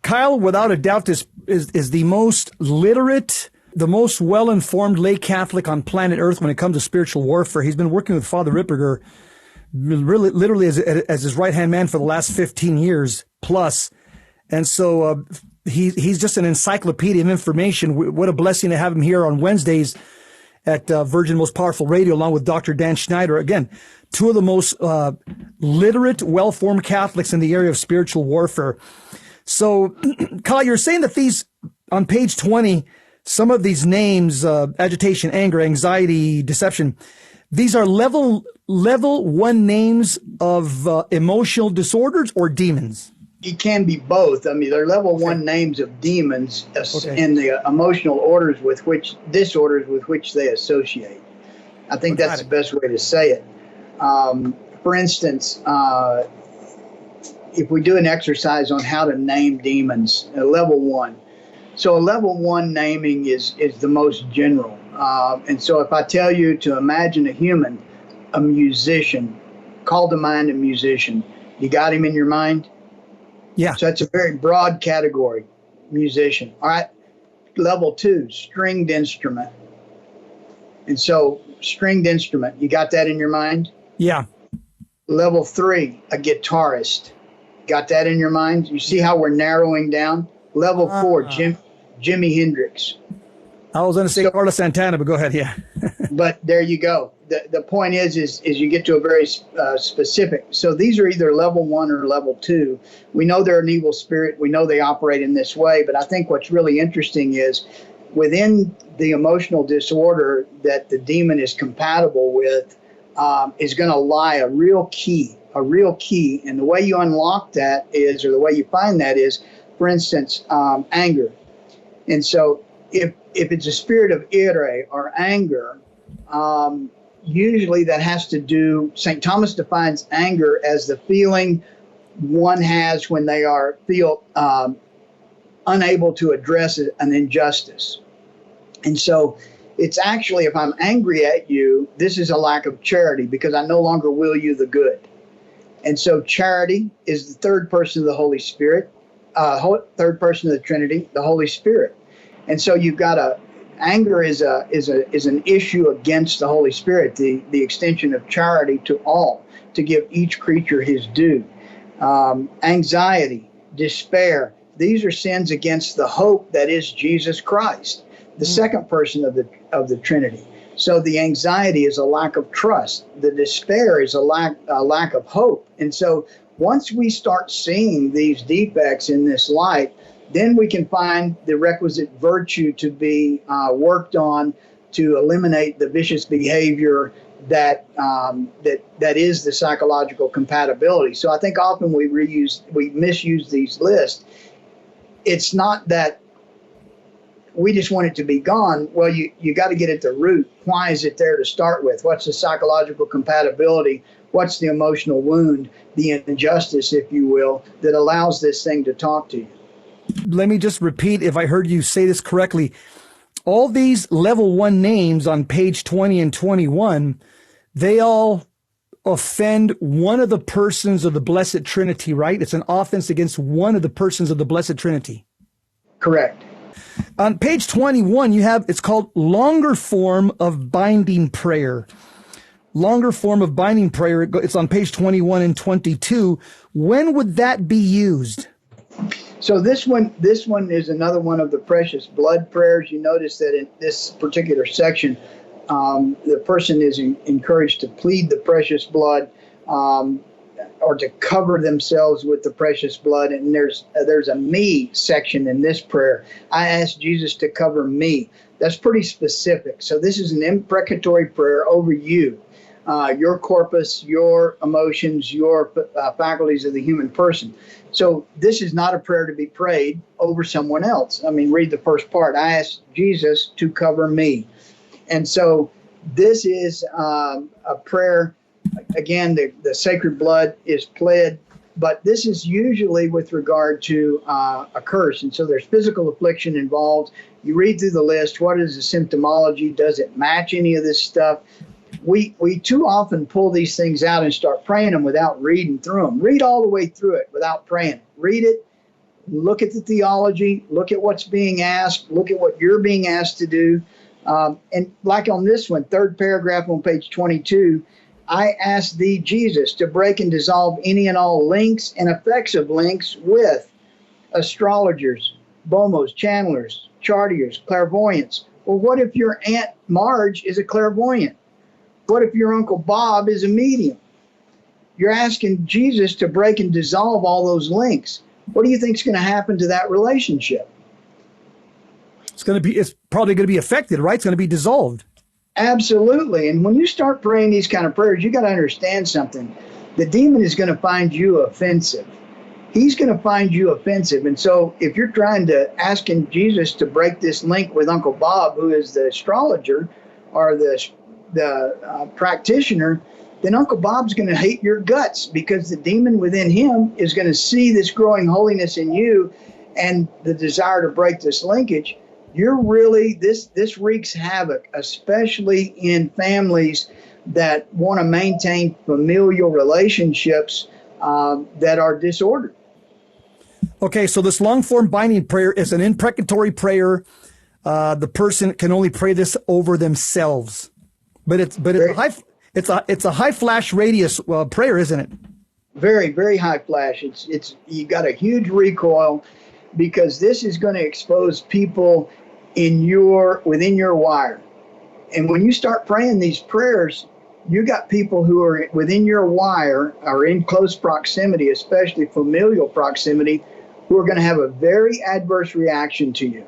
Kyle, without a doubt, this is the most literate, the most well-informed lay Catholic on planet Earth when it comes to spiritual warfare. He's been working with Father Ripperger really, literally as his right-hand man for the last 15 years plus. And so he's just an encyclopedia of information. What a blessing to have him here on Wednesdays at Virgin Most Powerful Radio, along with Dr. Dan Schneider. Again, two of the most literate, well-formed Catholics in the area of spiritual warfare. So, Kyle, you're saying that these, on page 20, some of these names, agitation, anger, anxiety, deception, these are level 1 names of emotional disorders or demons? It can be both. I mean, they're level 1 names of demons in the emotional disorders with which they associate. I think that's the best way to say it. For instance, if we do an exercise on how to name demons, level 1. So a level 1 naming is the most general. And so if I tell you to imagine a human, a musician, call to mind a musician, you got him in your mind? Yeah. So that's a very broad category, musician. All right. Level 2, stringed instrument. And so stringed instrument, you got that in your mind? Yeah. Level 3, a guitarist. Got that in your mind? You see how we're narrowing down? Level 4, Jimi Hendrix. I was going to say Carlos Santana, but go ahead. Yeah. But there you go. The point is you get to a very specific. So these are either level 1 or level 2. We know they're an evil spirit. We know they operate in this way. But I think what's really interesting is within the emotional disorder that the demon is compatible with is going to lie a real key. And the way you unlock that is, or the way you find that is, for instance, anger. And so if it's a spirit of ire or anger, usually that has to do, St. Thomas defines anger as the feeling one has when they feel unable to address an injustice. And so it's actually, if I'm angry at you, this is a lack of charity because I no longer will you the good. And so charity is the third person of the Holy Spirit, third person of the Trinity, the Holy Spirit. And so you've got anger is an issue against the Holy Spirit, the extension of charity to all, to give each creature his due. Anxiety, despair, these are sins against the hope that is Jesus Christ, the second person of the Trinity. So the anxiety is a lack of trust. The despair is a lack of hope. And so once we start seeing these defects in this light, then we can find the requisite virtue to be worked on to eliminate the vicious behavior that is the psychological compatibility. So I think often we misuse these lists. It's not that we just want it to be gone. Well, you got to get at the root. Why is it there to start with? What's the psychological compatibility? What's the emotional wound, the injustice, if you will, that allows this thing to talk to you? Let me just repeat, if I heard you say this correctly, all these level 1 names on page 20 and 21, they all offend one of the persons of the Blessed Trinity, right? It's an offense against one of the persons of the Blessed Trinity. Correct. On page 21, it's called longer form of binding prayer. Longer form of binding prayer. It's on page 21 and 22. When would that be used? So this one is another one of the precious blood prayers. You notice that in this particular section, the person is encouraged to plead the precious blood or to cover themselves with the precious blood. And there's a me section in this prayer. I ask Jesus to cover me. That's pretty specific. So this is an imprecatory prayer over you, your corpus, your emotions, your faculties of the human person. So this is not a prayer to be prayed over someone else. I mean, read the first part. I ask Jesus to cover me. And so this is a prayer. Again, the sacred blood is pled, but this is usually with regard to a curse. And so there's physical affliction involved. You read through the list. What is the symptomology? Does it match any of this stuff? We too often pull these things out and start praying them without reading through them. Read all the way through it without praying. Read it, look at the theology, look at what's being asked, look at what you're being asked to do. And like on this one, third paragraph on page 22, I ask thee, Jesus, to break and dissolve any and all links and effects of links with astrologers, bomos, channelers, chartiers, clairvoyants. Well, what if your Aunt Marge is a clairvoyant? What if your Uncle Bob is a medium? You're asking Jesus to break and dissolve all those links. What do you think is going to happen to that relationship? It's probably going to be affected, right? It's going to be dissolved. Absolutely. And when you start praying these kind of prayers, you got to understand something. The demon is going to find you offensive. He's going to find you offensive. And so if you're trying to asking Jesus to break this link with Uncle Bob, who is the astrologer or the practitioner, then Uncle Bob's going to hate your guts, because the demon within him is going to see this growing holiness in you and the desire to break this linkage. You're really, this wreaks havoc, especially in families that want to maintain familial relationships that are disordered. Okay, so this long form binding prayer is an imprecatory prayer. The person can only pray this over themselves, but it's a high flash radius prayer, isn't it? Very, very high flash. It's you got a huge recoil, because this is going to expose people within your wire. And when you start praying these prayers, you got people who are within your wire, are in close proximity, especially familial proximity, who are going to have a very adverse reaction to you.